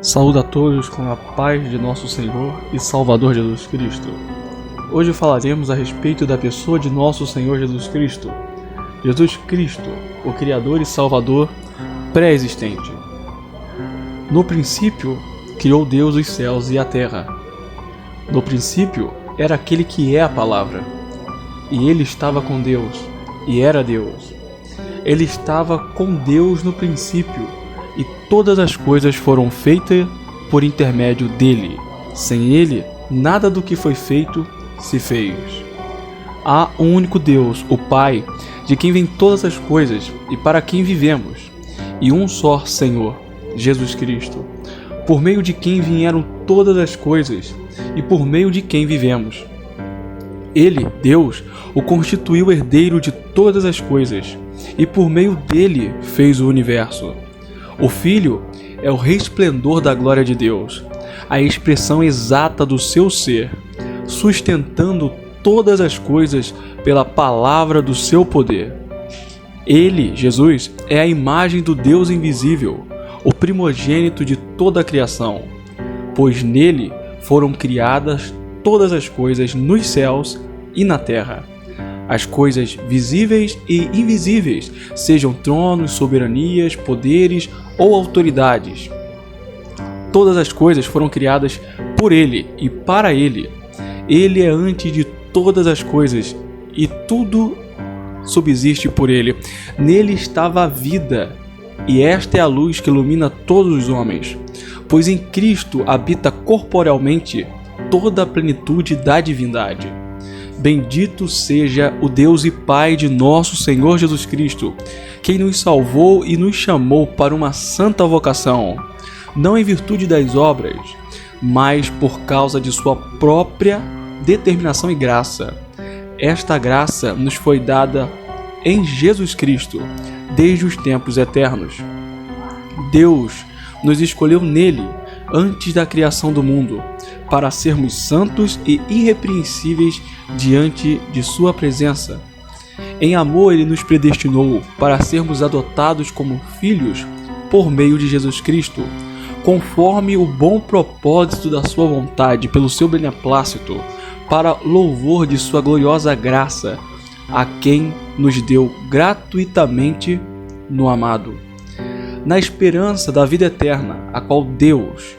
Saúde a todos com a paz de nosso Senhor e Salvador Jesus Cristo. Hoje falaremos a respeito da pessoa de nosso Senhor Jesus Cristo. Jesus Cristo, o Criador e Salvador pré-existente. No princípio, criou Deus os céus e a terra. No princípio, era aquele que é a palavra. E ele estava com Deus, e era Deus. Ele estava com Deus no princípio. E todas as coisas foram feitas por intermédio dele. Sem ele, nada do que foi feito se fez. Há um único Deus, o Pai, de quem vêm todas as coisas e para quem vivemos, e um só Senhor, Jesus Cristo, por meio de quem vieram todas as coisas e por meio de quem vivemos. Ele, Deus, o constituiu herdeiro de todas as coisas, e por meio dele fez o universo. O Filho é o resplendor da glória de Deus, a expressão exata do seu ser, sustentando todas as coisas pela palavra do seu poder. Ele, Jesus, é a imagem do Deus invisível, o primogênito de toda a criação, pois nele foram criadas todas as coisas nos céus e na terra. As coisas visíveis e invisíveis, sejam tronos, soberanias, poderes ou autoridades. Todas as coisas foram criadas por ele e para ele. Ele é antes de todas as coisas e tudo subsiste por ele. Nele estava a vida, e esta é a luz que ilumina todos os homens. Pois em Cristo habita corporealmente toda a plenitude da divindade. Bendito seja o Deus e Pai de nosso Senhor Jesus Cristo, quem nos salvou e nos chamou para uma santa vocação, não em virtude das obras, mas por causa de sua própria determinação e graça. Esta graça nos foi dada em Jesus Cristo, desde os tempos eternos. Deus nos escolheu nele, antes da criação do mundo, para sermos santos e irrepreensíveis diante de sua presença. Em amor ele nos predestinou para sermos adotados como filhos por meio de Jesus Cristo, conforme o bom propósito da sua vontade, pelo seu beneplácito, para louvor de sua gloriosa graça, a quem nos deu gratuitamente no amado, na esperança da vida eterna, a qual Deus,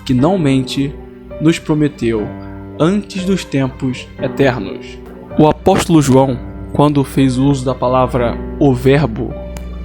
que não mente, nos prometeu antes dos tempos eternos. O apóstolo João, quando fez uso da palavra o Verbo,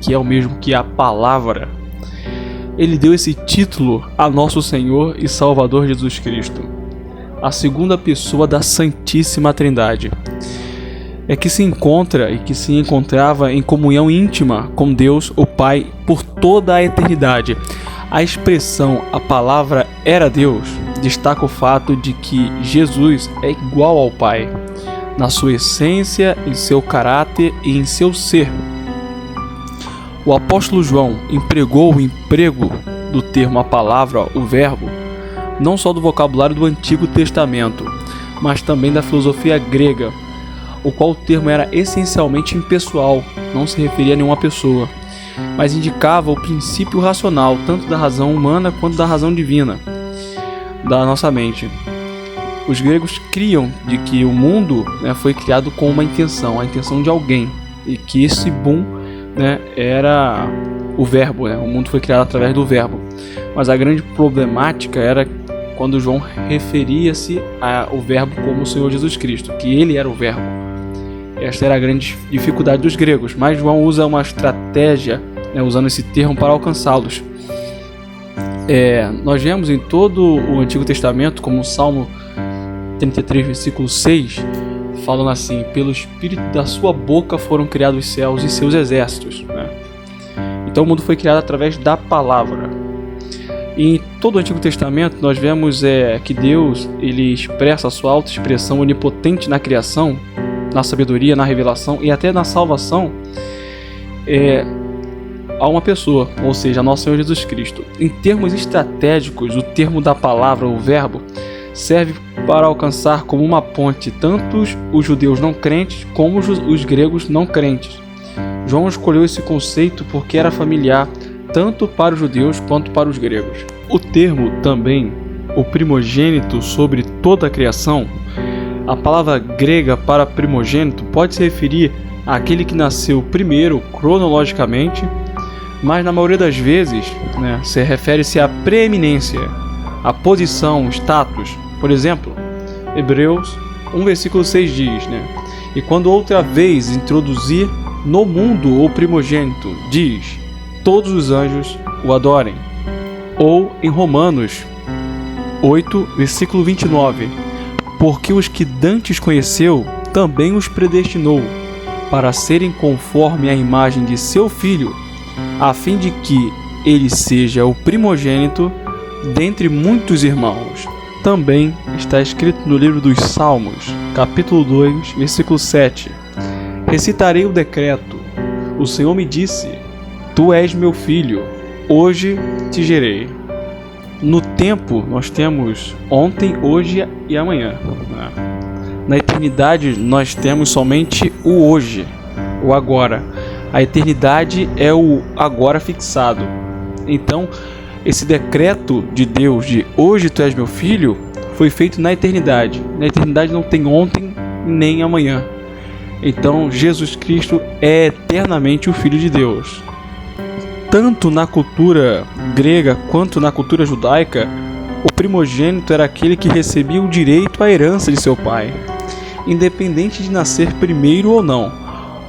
que é o mesmo que a palavra, ele deu esse título a nosso Senhor e Salvador Jesus Cristo, a segunda pessoa da Santíssima Trindade, é que se encontra e que se encontrava em comunhão íntima com Deus, o Pai, por toda a eternidade. A expressão "a palavra era Deus" destaca o fato de que Jesus é igual ao Pai, na sua essência, em seu caráter e em seu ser. O apóstolo João empregou o emprego do termo "a palavra", o verbo, não só do vocabulário do Antigo Testamento, mas também da filosofia grega, o qual o termo era essencialmente impessoal, não se referia a nenhuma pessoa, mas indicava o princípio racional, tanto da razão humana quanto da razão divina, da nossa mente. Os gregos criam de que o mundo foi criado com uma intenção, a intenção de alguém, e que esse boom era o verbo, o mundo foi criado através do verbo. Mas a grande problemática era quando João referia-se ao verbo como o Senhor Jesus Cristo, que ele era o verbo. Esta era a grande dificuldade dos gregos, mas João usa uma estratégia, usando esse termo para alcançá-los. Nós vemos em todo o Antigo Testamento, como o Salmo 33, versículo 6, falando assim: pelo Espírito da sua boca foram criados os céus e seus exércitos. Então o mundo foi criado através da palavra. E em todo o Antigo Testamento nós vemos que Deus ele expressa a sua autoexpressão onipotente na criação, na sabedoria, na revelação e até na salvação a uma pessoa, ou seja, a nosso Senhor Jesus Cristo. Em termos estratégicos, o termo da palavra, o verbo, serve para alcançar como uma ponte tanto os judeus não crentes como os gregos não crentes. João escolheu esse conceito porque era familiar tanto para os judeus quanto para os gregos. O termo também, o primogênito sobre toda a criação, a palavra grega para primogênito pode se referir àquele que nasceu primeiro cronologicamente, mas na maioria das vezes, se refere-se à preeminência, à posição, status. Por exemplo, Hebreus 1 versículo 6 diz, e quando outra vez introduzir no mundo o primogênito, diz, todos os anjos o adorem. Ou em Romanos 8 versículo 29, porque os que dantes conheceu, também os predestinou, para serem conforme a imagem de seu Filho, a fim de que ele seja o primogênito dentre muitos irmãos. Também está escrito no livro dos Salmos, capítulo 2, versículo 7. Recitarei o decreto. O Senhor me disse, tu és meu filho, hoje te gerei. No tempo, nós temos ontem, hoje e amanhã. Na eternidade, nós temos somente o hoje, o agora. A eternidade é o agora fixado. Então, esse decreto de Deus de hoje tu és meu filho, foi feito na eternidade. Na eternidade não tem ontem nem amanhã. Então, Jesus Cristo é eternamente o Filho de Deus. Tanto na cultura grega quanto na cultura judaica, o primogênito era aquele que recebia o direito à herança de seu pai, independente de nascer primeiro ou não.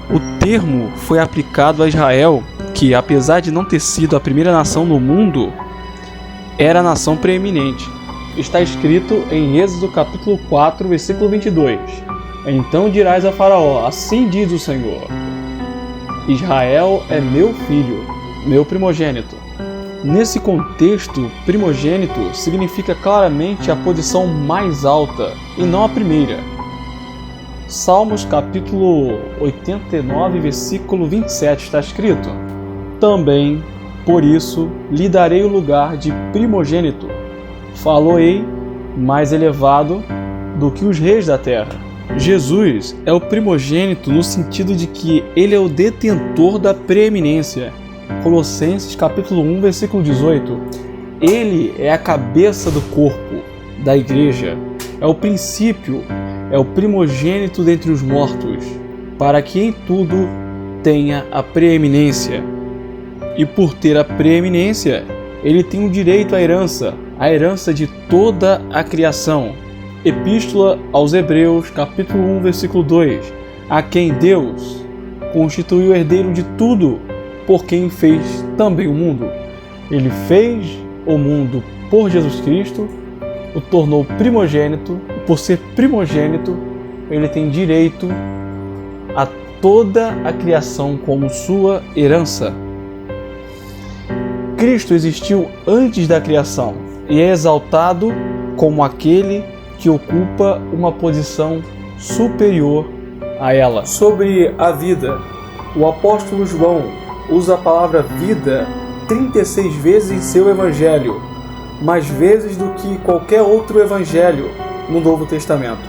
O termo foi aplicado a Israel, que, apesar de não ter sido a primeira nação no mundo, era a nação preeminente. Está escrito em Êxodo capítulo 4, versículo 22. Então dirás a Faraó, assim diz o Senhor, Israel é meu filho, meu primogênito. Nesse contexto, primogênito significa claramente a posição mais alta e não a primeira. Salmos capítulo 89, versículo 27 está escrito, também, por isso, lhe darei o lugar de primogênito, falo-ei mais elevado do que os reis da terra. Jesus é o primogênito no sentido de que ele é o detentor da preeminência. Colossenses capítulo 1, versículo 18. Ele é a cabeça do corpo, da igreja. É o princípio, é o primogênito dentre os mortos, para que em tudo tenha a preeminência. E por ter a preeminência, ele tem o direito à herança, a herança de toda a criação. Epístola aos Hebreus, capítulo 1, versículo 2. A quem Deus constituiu herdeiro de tudo, por quem fez também o mundo. Ele fez o mundo por Jesus Cristo, o tornou primogênito, e por ser primogênito, ele tem direito a toda a criação como sua herança. Cristo existiu antes da criação e é exaltado como aquele que ocupa uma posição superior a ela. Sobre a vida, o apóstolo João usa a palavra vida 36 vezes em seu evangelho, mais vezes do que qualquer outro evangelho no Novo Testamento.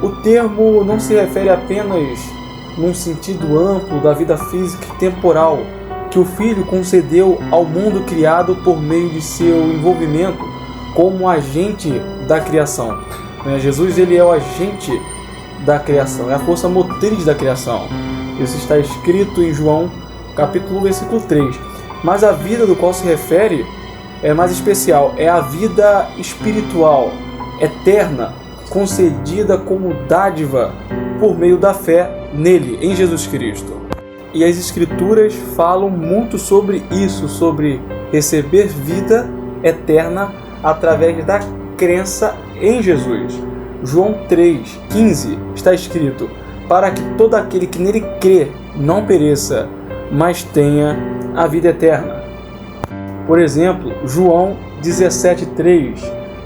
O termo não se refere apenas num sentido amplo da vida física e temporal que o Filho concedeu ao mundo criado por meio de seu envolvimento como agente da criação. Jesus ele é o agente da criação, é a força motriz da criação. Isso está escrito em João capítulo 1, versículo 3. Mas a vida do qual se refere é mais especial, é a vida espiritual, eterna, concedida como dádiva por meio da fé nele, em Jesus Cristo. E as Escrituras falam muito sobre isso, sobre receber vida eterna através da crença em Jesus. João 3,15 está escrito, para que todo aquele que nele crê não pereça, mas tenha a vida eterna. Por exemplo, João 17,3,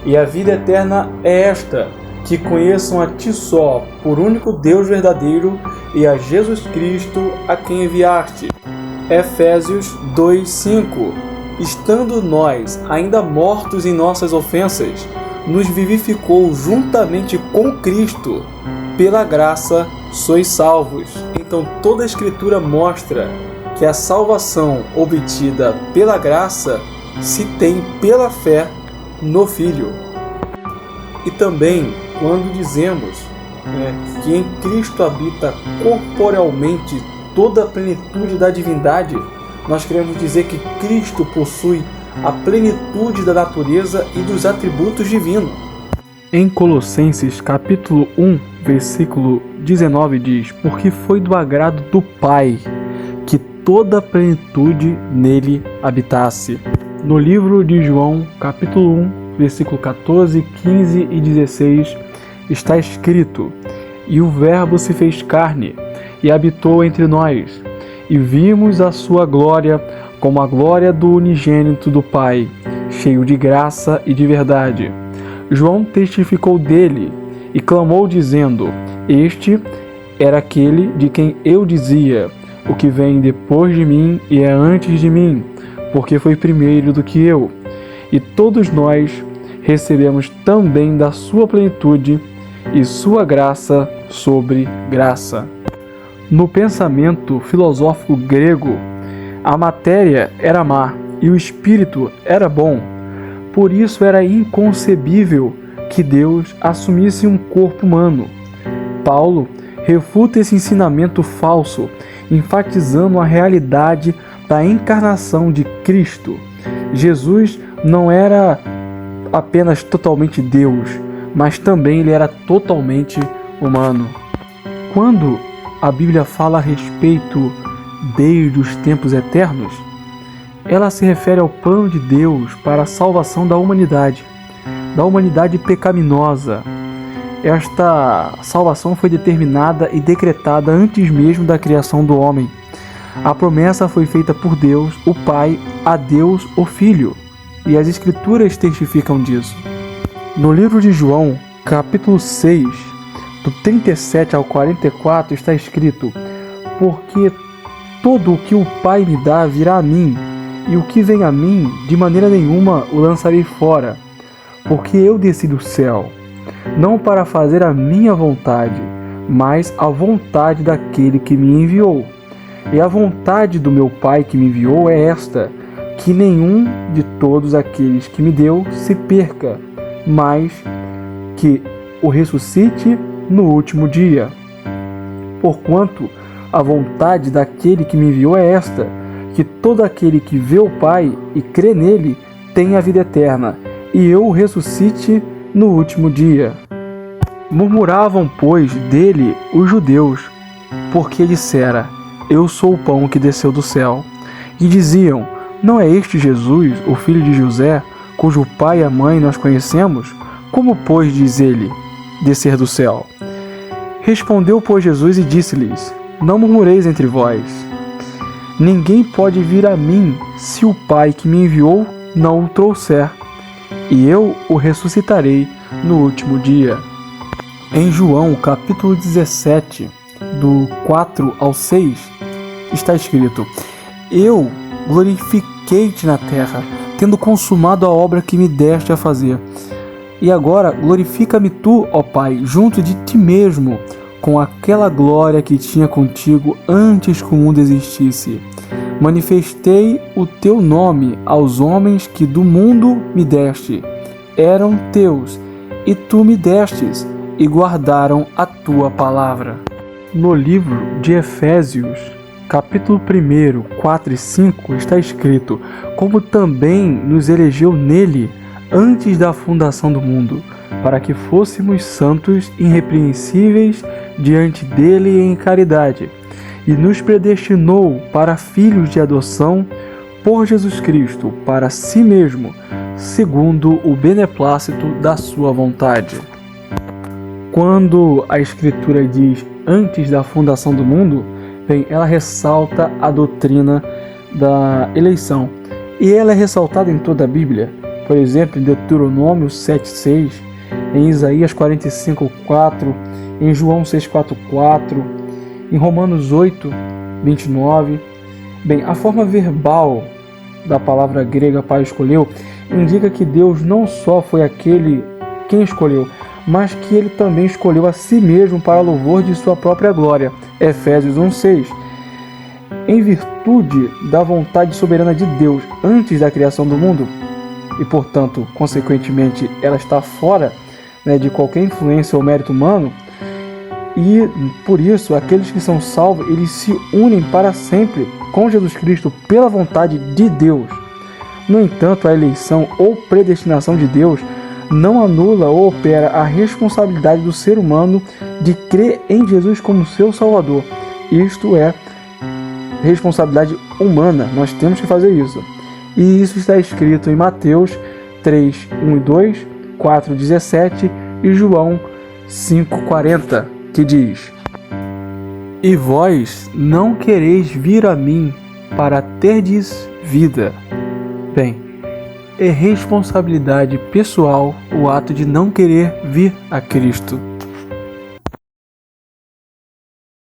e a vida eterna é esta, que conheçam a ti só, por único Deus verdadeiro, e a Jesus Cristo, a quem enviaste. Efésios 2,5, estando nós ainda mortos em nossas ofensas, nos vivificou juntamente com Cristo, pela graça sois salvos. Então toda a Escritura mostra que a salvação obtida pela graça se tem pela fé no Filho. E também, quando dizemos que em Cristo habita corporealmente toda a plenitude da divindade, nós queremos dizer que Cristo possui a plenitude da natureza e dos atributos divinos. Em Colossenses capítulo 1, versículo 19 diz: porque foi do agrado do Pai que toda a plenitude nele habitasse. No livro de João, capítulo 1, versículo 14, 15 e 16, está escrito: e o Verbo se fez carne e habitou entre nós, e vimos a sua glória como a glória do unigênito do Pai, cheio de graça e de verdade. João testificou dele e clamou dizendo: este era aquele de quem eu dizia: o que vem depois de mim e é antes de mim, porque foi primeiro do que eu. E todos nós recebemos também da sua plenitude e sua graça sobre graça. No pensamento filosófico grego, a matéria era má e o espírito era bom. Por isso era inconcebível que Deus assumisse um corpo humano. Paulo refuta esse ensinamento falso, enfatizando a realidade da encarnação de Cristo. Jesus não era apenas totalmente Deus, mas também ele era totalmente humano. Quando a Bíblia fala a respeito desde os tempos eternos, ela se refere ao plano de Deus para a salvação da humanidade pecaminosa. Esta salvação foi determinada e decretada antes mesmo da criação do homem. A promessa foi feita por Deus, o Pai, a Deus, o Filho, e as Escrituras testificam disso. No livro de João, capítulo 6, do 37 ao 44, está escrito: porque todo o que o Pai me dá virá a mim, e o que vem a mim, de maneira nenhuma o lançarei fora, porque eu desci do céu, não para fazer a minha vontade, mas a vontade daquele que me enviou. E a vontade do meu Pai que me enviou é esta: que nenhum de todos aqueles que me deu se perca, mas que o ressuscite no último dia. Porquanto a vontade daquele que me enviou é esta: que todo aquele que vê o Pai e crê nele tenha a vida eterna, e eu o ressuscite no último dia. Murmuravam, pois, dele os judeus, porque dissera: eu sou o pão que desceu do céu. E diziam: não é este Jesus, o filho de José, cujo pai e a mãe nós conhecemos? Como, pois, diz ele, descer do céu? Respondeu, pois, Jesus e disse-lhes: não murmureis entre vós. Ninguém pode vir a mim se o Pai que me enviou não o trouxer, e eu o ressuscitarei no último dia. Em João, capítulo 17, do 4 ao 6, está escrito: eu glorifiquei-te na terra, tendo consumado a obra que me deste a fazer. E agora glorifica-me tu, ó Pai, junto de ti mesmo, com aquela glória que tinha contigo antes que o mundo existisse. Manifestei o teu nome aos homens que do mundo me deste. Eram teus, e tu me destes, e guardaram a tua palavra. No livro de Efésios, capítulo 1, 4 e 5, está escrito: como também nos elegeu nele antes da fundação do mundo, para que fôssemos santos e irrepreensíveis diante dele em caridade, e nos predestinou para filhos de adoção por Jesus Cristo, para si mesmo, segundo o beneplácito da sua vontade. Quando a Escritura diz antes da fundação do mundo, bem, ela ressalta a doutrina da eleição. E ela é ressaltada em toda a Bíblia. Por exemplo, em Deuteronômio 7,6, em Isaías 45,4, em João 6,4,4, em Romanos 8,29. Bem, a forma verbal da palavra grega para escolheu indica que Deus não só foi aquele quem escolheu, mas que ele também escolheu a si mesmo para louvor de sua própria glória. Efésios 1,6. em virtude da vontade soberana de Deus antes da criação do mundo, e portanto, consequentemente, ela está fora, de qualquer influência ou mérito humano, e por isso aqueles que são salvos, eles se unem para sempre com Jesus Cristo pela vontade de Deus. No entanto, a eleição ou predestinação de Deus não anula ou opera a responsabilidade do ser humano de crer em Jesus como seu Salvador. Isto é responsabilidade humana, nós temos que fazer isso. E isso está escrito em Mateus 3, 1 e 2, 4, 17 e João 5, 40, que diz: E vós não quereis vir a mim para terdes vida. Bem, é responsabilidade pessoal o ato de não querer vir a Cristo.